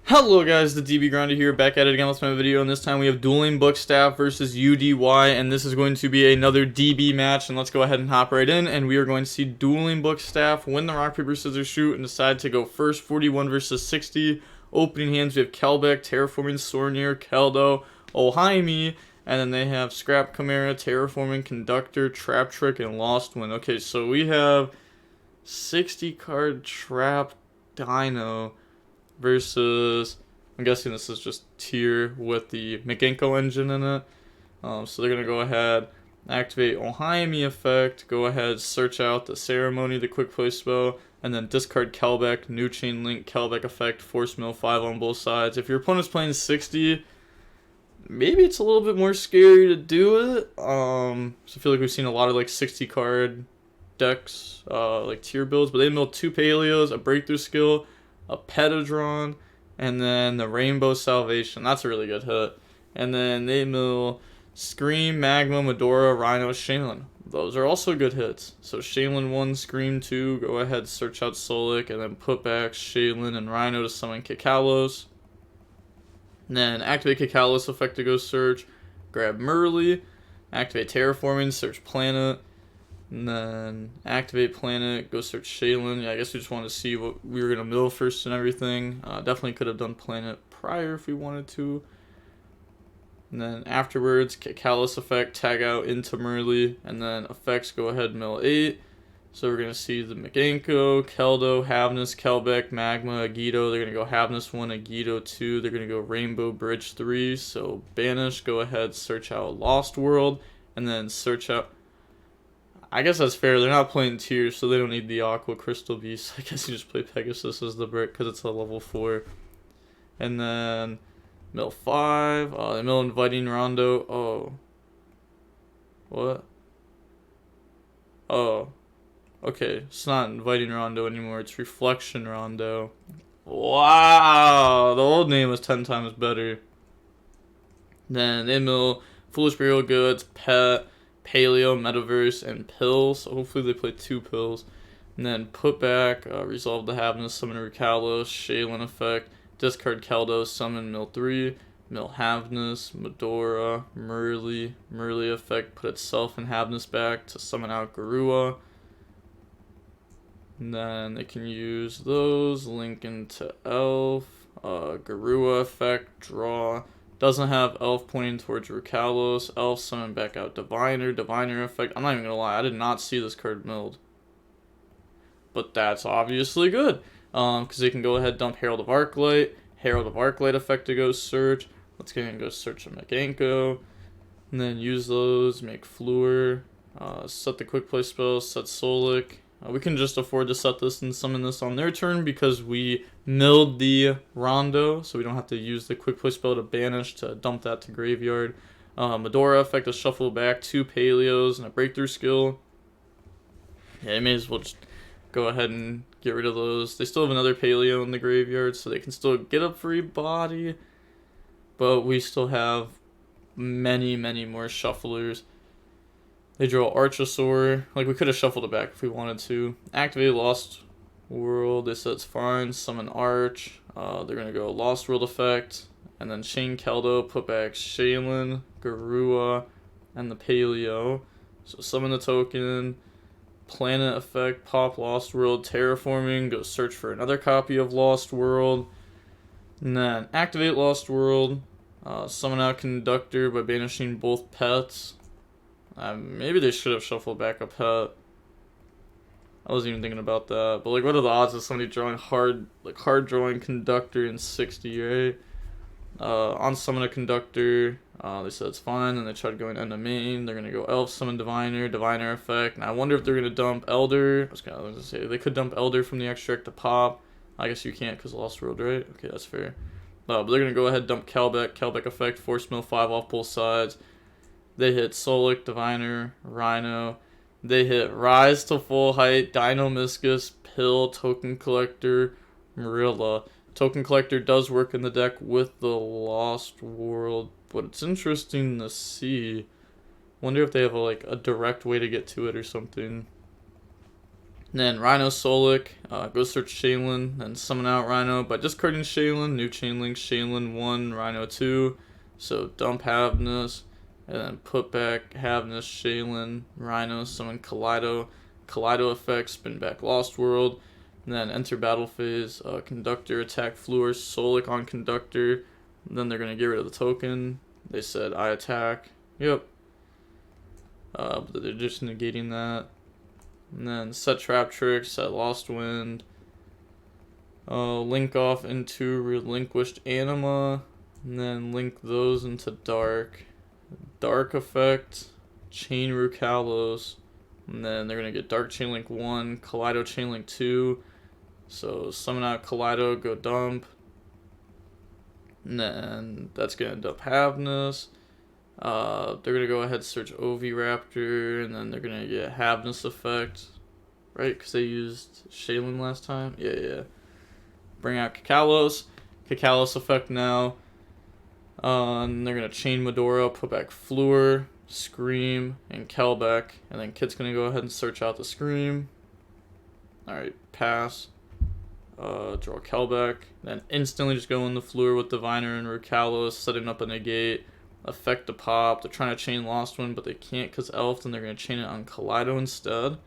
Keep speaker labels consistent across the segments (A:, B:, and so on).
A: Hello guys, the DB Grinder here, back at it again with my video, and this time we have Dueling Book Staff versus UDY, and this is going to be another DB match, and let's go ahead and hop right in, and we are going to see Dueling Book Staff win the rock, paper, scissors, shoot, and decide to go first, 41 versus 60. Opening hands, we have Kelbeck, Terraforming, Sornier, Keldo, Ohaimi, and then they have Scrap Chimera, Terraforming, Conductor, Trap Trick, and Lost Wind. Okay, so we have 60 card Trap Dino versus, I'm guessing this is just tier with the Mikanko engine in it. So they're going to go ahead, activate Ohaimi effect, go ahead, search out the ceremony, the quick play spell, and then discard Kelbeck, new chain link, Kelbeck effect, force mill 5 on both sides. If your opponent's playing 60, maybe it's a little bit more scary to do it. So I feel like we've seen a lot of like 60 card decks, like tier builds, but they mill 2 Paleos, a breakthrough skill, a Petadron, and then the Rainbow Salvation. That's a really good hit. And then they mill Scream, Magma, Medora, Rhino, Shaylin. Those are also good hits. So Shaylin 1, Scream 2, go ahead, search out Solic, and then put back Shaylin and Rhino to summon Kikalos. And then activate Kikalos effect to go search, grab Merly, activate Terraforming, search Planet, and then activate Planet, go search Shaylin. Yeah, I guess we just wanted to see what we were going to mill first and everything. Definitely could have done Planet prior if we wanted to. And then afterwards, Kikalos effect, tag out into Merly, and then effects, go ahead, mill 8. So we're going to see the Mikanko, Keldo, Havnus, Kelbeck, Magma, YuGiOh. They're going to go Havnus 1, YuGiOh 2. They're going to go Rainbow Bridge 3. So banish, go ahead, search out Lost World, and then search out... I guess that's fair. They're not playing tiers, so they don't need the Aqua Crystal Beast. I guess you just play Pegasus as the brick because it's a level 4. And then mill 5. They mill Inviting Rondo. Oh. What? Oh. Okay, it's not Inviting Rondo anymore. It's Reflection Rondo. Wow. The old name was 10 times better. Then they mill Foolish Burial Goods, Pet, Paleo, Metaverse, and Pills. So hopefully they play 2 Pills. And then put back, resolve the Havnus, summon Rukalos, Shaylin effect, discard Keldo, summon mill 3, mill Havnus, Medora, Merly effect, put itself in Havnus back to summon out Garua. And then they can use those, link into Elf, Garua effect, draw. Doesn't have Elf pointing towards Rukalos. Elf summon back out Diviner effect. I'm not even gonna lie, I did not see this card milled. But that's obviously good. Because they can go ahead, dump Herald of Arclight effect to go search. Let's go search a Mikanko. And then use those, make Fluor. Set the quick play spell, set Solic. We can just afford to set this and summon this on their turn because we milled the Rondo, so we don't have to use the quick play spell to banish to dump that to graveyard. Medora effect to shuffle back 2 Paleos and a breakthrough skill. Yeah, I may as well just go ahead and get rid of those. They still have another Paleo in the graveyard, so they can still get a free body, but we still have many more shufflers. They draw Archosaur. Like, we could have shuffled it back if we wanted to. Activate Lost World. They said it's fine. Summon Arch. They're going to go Lost World effect. And then Chain Keldo. Put back Shaylin, Garua, and the Paleo. So summon the token. Planet effect. Pop Lost World. Terraforming. Go search for another copy of Lost World. And then activate Lost World. Summon out Conductor by banishing both pets. Maybe they should have shuffled back a pet. I wasn't even thinking about that. But like, what are the odds of somebody drawing hard drawing Conductor in 60, right? On summon a Conductor, they said it's fine, and they tried going end of main. They're gonna go Elf, summon Diviner effect. And I wonder if they're gonna dump Elder. I was gonna say they could dump Elder from the extract to pop. I guess you can't because Lost World, right? Okay, that's fair. But they're gonna go ahead, dump Kelbeck effect, force mill 5 off both sides. They hit Solic, Diviner, Rhino. They hit Rise to Full Height, Dino Miscus, Pill, Token Collector, Marilla. Token Collector does work in the deck with the Lost World, but it's interesting to see. Wonder if they have a direct way to get to it or something. And then Rhino Solic, go search Shaylin, then summon out Rhino by discarding Shaylin, new chain link Shaylin 1, Rhino 2, so dump Havnus, and then put back Havnus, Shaylin, Rhino, summon Kaleido, Kaleido effect, spin back Lost World, and then enter battle phase, Conductor, attack Fluor, Solic on Conductor, and then they're going to get rid of the token. They said I attack, yep, but they're just negating that. And then set Trap Trick, set Lost Wind, link off into Relinquished Anima, and then link those into Dark. Dark effect, Chain Rukalos, and then they're going to get Dark Chainlink 1, Kaleido Chainlink 2, so summon out Kaleido, go dump, and then that's going to dump Havnus. They're going to go ahead search Oviraptor, and then they're going to get Havnus effect, right? Because they used Shaylin last time. Yeah. Bring out Kakalos. Kakalos effect now. And they're going to chain Medora, put back Fluor, Scream, and Kelbeck. And then Kit's going to go ahead and search out the Scream. Alright, pass. Draw Kelbeck. Then instantly just go in the Fluor with Diviner and Rukalos, setting up a negate. Effect to pop. They're trying to chain Lost Wind, but they can't because Elf, and they're going to chain it on Kaleido instead.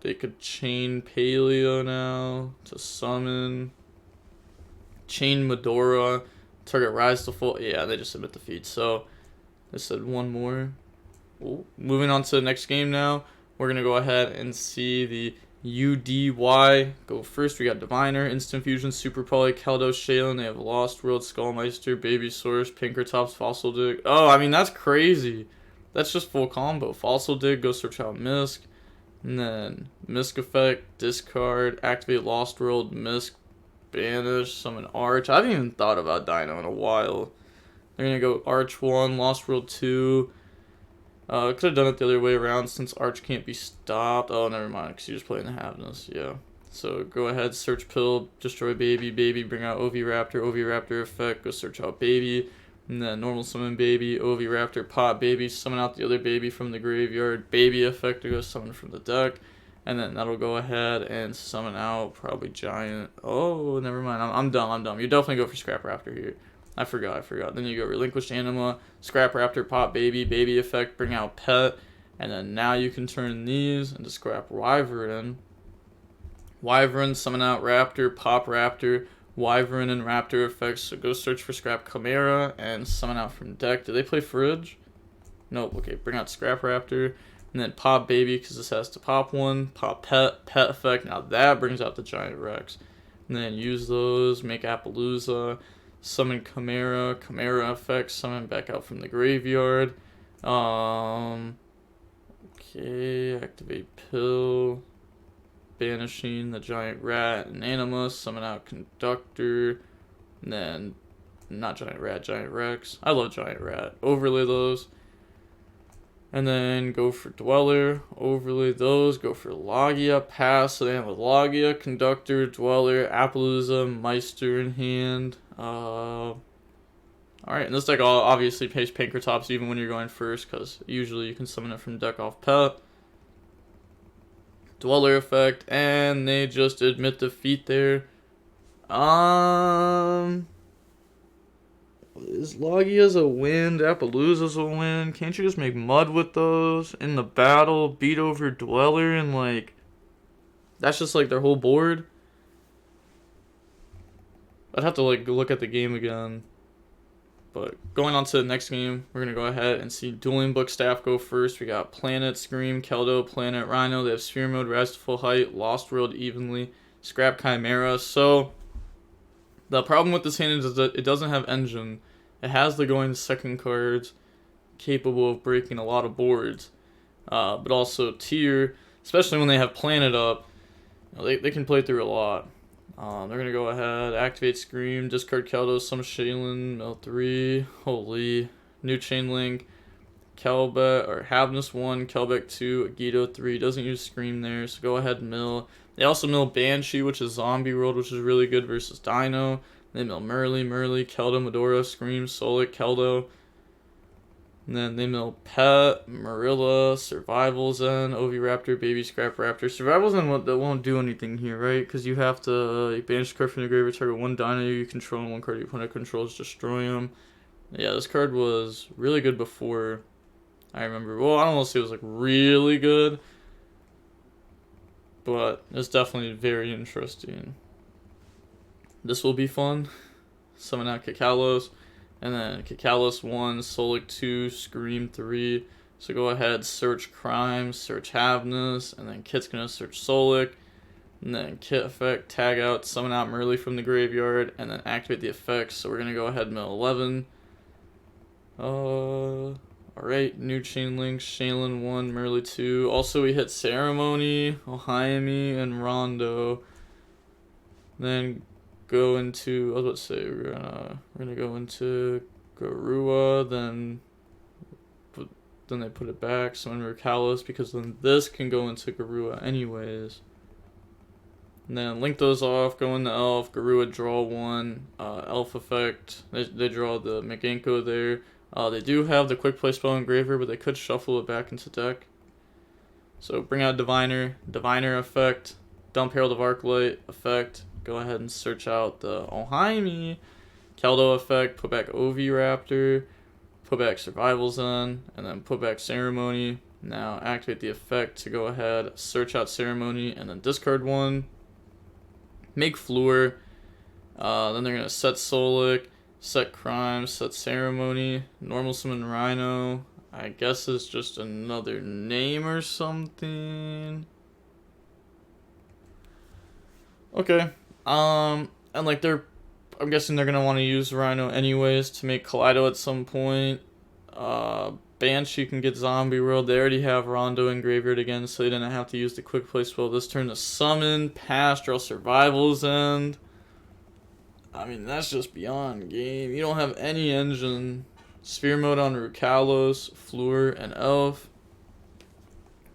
A: They could chain Paleo now to summon. Chain Medora. Target rise to full. Yeah, they just submit the feat. So, they said one more. Ooh. Moving on to the next game now. We're going to go ahead and see the UDY go first. We got Diviner, Instant Fusion, Super Poly, Keldo, Shaylin. They have Lost World, Skullmeister, Baby Source, Pinkertops, Fossil Dig. Oh, I mean, that's crazy. That's just full combo. Fossil Dig, go search out Misk. And then Misk effect, discard, activate Lost World, Misk, banish, summon Arch. I haven't even thought about Dino in a while. They're going to go Arch 1, Lost World 2. Could have done it the other way around since Arch can't be stopped. Oh, never mind, because you're just playing the Havnus. Yeah. So go ahead, search Pill, destroy Baby, Baby, bring out Oviraptor, Oviraptor effect, go search out Baby, and then normal summon Baby, Oviraptor, pop Baby, summon out the other Baby from the graveyard, Baby effect to go summon from the deck, and then that'll go ahead and summon out probably Giant. Oh, never mind, I'm dumb. You definitely go for Scrap Raptor here. I forgot. Then you go Relinquished Anima, Scrap Raptor, pop Baby, Baby effect, bring out Pet, and then now you can turn these into Scrap Wyvern. Wyvern, summon out Raptor, pop Raptor, Wyvern and Raptor effects, so go search for Scrap Chimera and summon out from deck. Did they play Fridge? Nope, okay, bring out Scrap Raptor, and then pop Baby, because this has to pop one, pop Pet effect, now that brings out the Giant Rex. And then use those, make Appaloosa, summon Chimera effect, summon back out from the graveyard. Okay, activate Pill, banishing the Giant Rat and Anima, summon out Conductor, and then, not Giant Rat, Giant Rex. I love Giant Rat. Overlay those. And then go for Dweller, overlay those, go for Logia, pass. So they have a Logia, Conductor, Dweller, Appaloosa, Meister in hand. Alright, and this deck obviously pays Pinkertops even when you're going first, because usually you can summon it from deck off Pet. Dweller effect, and they just admit defeat there. Is Logia's a win? Appaloosa's a win? Can't you just make mud with those in the battle? Beat over Dweller and like... That's just like their whole board? I'd have to like look at the game again. But going on to the next game, we're going to go ahead and see Dueling Book Staff go first. We got Planet, Scream, Keldo, Planet, Rhino. They have Sphere Mode, Rise to Full Height, Lost World evenly, Scrap Chimera. So, the problem with this hand is that it doesn't have Engine. It has the going second cards, capable of breaking a lot of boards. But also Tier, especially when they have Planet up, you know, they can play through a lot. They're going to go ahead, activate Scream, discard Keldo, summon Shaylin, mill 3, holy, new chain link, Kelbeck, or Havnus 1, Kelbeck 2, YuGiOh 3, doesn't use Scream there, so go ahead and mill. They also mill Banshee, which is Zombie World, which is really good versus Dino. They mill Merly, Keldo, Medora, Scream, Solic, Keldo. And then they mill Pet, Marilla, Survival Zen, Oviraptor, Baby Scrap Raptor. Survival Zen won't do anything here, right? Because you have to banish the card from the graveyard, target one Dino you control, and one card your opponent controls, destroy them. Yeah, this card was really good before. I remember. Well, I don't want to say it was like really good, but it's definitely very interesting. This will be fun. Summon out Kakalos. And then Kakalos 1, Solic 2, Scream 3. So go ahead, search Crime, search Havness, and then Kit's gonna search Solic. And then Kit effect, tag out, summon out Merly from the graveyard, and then activate the effects. So we're gonna go ahead and mill 11. Alright, new chain link, Shaylin 1, Merly 2. Also we hit Ceremony, Ohiami, and Rondo. Then go into, I was about to say, we're gonna go into Garua, then they put it back, summon Mercalos, because then this can go into Garua anyways. And then link those off, go into Elf, Garua draw 1, Elf effect, they draw the Mikanko there. They do have the quick play spell engraver, but they could shuffle it back into deck. So bring out Diviner effect, dump Herald of Arclight effect, go ahead and search out the Ohiami, Keldo effect, put back Oviraptor, put back Survival Zen, and then put back Ceremony. Now activate the effect to go ahead, search out Ceremony, and then discard one. Make Fleur. Then they're going to set Solic, set Crime, set Ceremony, normal summon Rhino. I guess it's just another name or something. Okay. And like I'm guessing they're gonna want to use Rhino anyways to make Kaleido at some point. Banshee can get Zombie World. They already have Rondo in graveyard again, so they didn't have to use the quick play spell this turn to summon, pass, draw Survival's End. I mean, that's just beyond game. You don't have any engine. Sphere mode on Rukalos, Fleur, and Elf.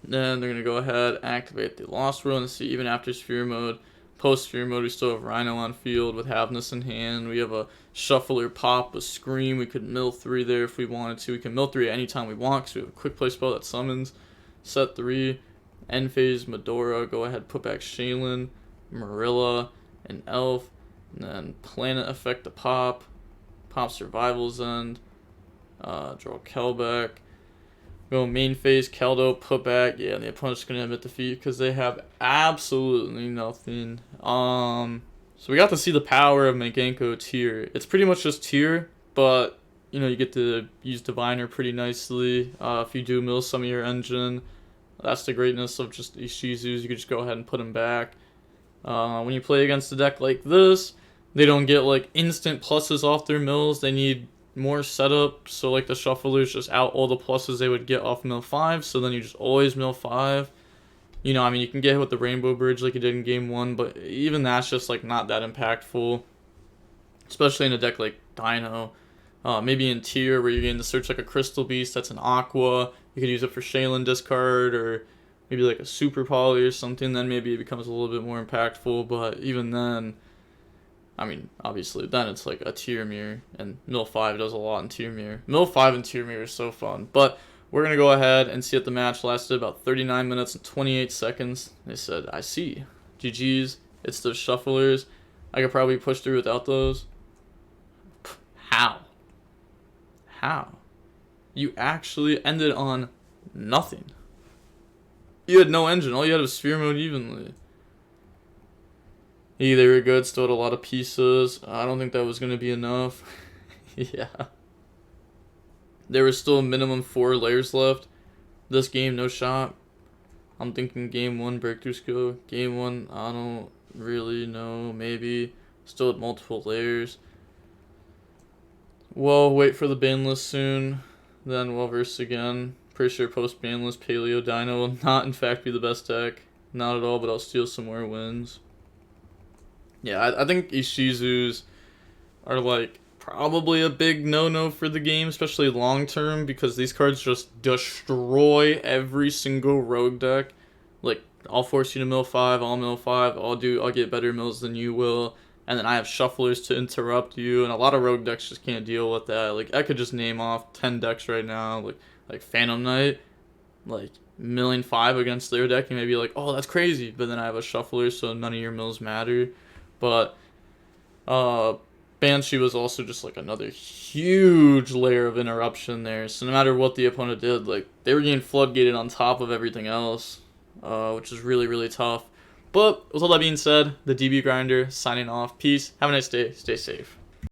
A: Then they're gonna go ahead, activate the Lost World, and see even after Sphere mode. Post Sphere mode, we still have Rhino on field with Havness in hand. We have a Shuffler Pop, a Scream. We could mill 3 there if we wanted to. We can mill 3 anytime we want because we have a quick play spell that summons. Set 3, End Phase, Medora. Go ahead, put back Shaylin, Marilla, and Elf. And then Planet effect to pop. Pop Survival's End. Draw Kelbeck. Go main phase, Keldo, put back. Yeah, and the opponent's going to admit defeat because they have absolutely nothing. So we got to see the power of Mikanko Tier. It's pretty much just Tier, but, you know, you get to use Diviner pretty nicely. If you do mill some of your engine, that's the greatness of just these Shizus. You can just go ahead and put them back. When you play against a deck like this, they don't get, like, instant pluses off their mills. They need more setup, so like the shufflers just out all the pluses they would get off mill 5, so then you just always mill 5. You know, I mean, you can get hit with the Rainbow Bridge like you did in game 1, but even that's just like not that impactful, especially in a deck like Dino. Maybe in Tier where you're getting to search like a Crystal Beast that's an Aqua, you could use it for Shaylin discard, or maybe like a Super Poly or something, then maybe it becomes a little bit more impactful, but even then, I mean, obviously, then it's like a Tier Mirror, and Mill 5 does a lot in Tier Mirror. Mill 5 and Tier Mirror is so fun, but we're going to go ahead and see if the match lasted about 39 minutes and 28 seconds. They said, I see. GG's, it's the shufflers. I could probably push through without those. How? You actually ended on nothing. You had no engine, all you had was Sphere mode evenly. Yeah, they were good, still had a lot of pieces. I don't think that was going to be enough. Yeah. There was still a minimum 4 layers left. This game, no shot. I'm thinking game 1, breakthrough skill. Game 1, I don't really know. Maybe. Still at multiple layers. Well, wait for the ban list soon. Then we'll verse again. Pretty sure post ban list Paleo Dino will not in fact be the best deck. Not at all, but I'll steal some more wins. Yeah, I think Ishizus are, like, probably a big no-no for the game, especially long-term, because these cards just destroy every single rogue deck. Like, I'll force you to mill 5, I'll mill 5, I'll get better mills than you will. and then I have shufflers to interrupt you, and a lot of rogue decks just can't deal with that. Like, I could just name off 10 decks right now, like Phantom Knight, like 1,000,005 against their deck, and maybe like, oh, that's crazy, but then I have a shuffler, so none of your mills matter. But Banshee was also just like another huge layer of interruption there. So no matter what the opponent did, like, they were getting floodgated on top of everything else, which is really, really tough. But with all that being said, the DB Grinder signing off. Peace. Have a nice day. Stay safe.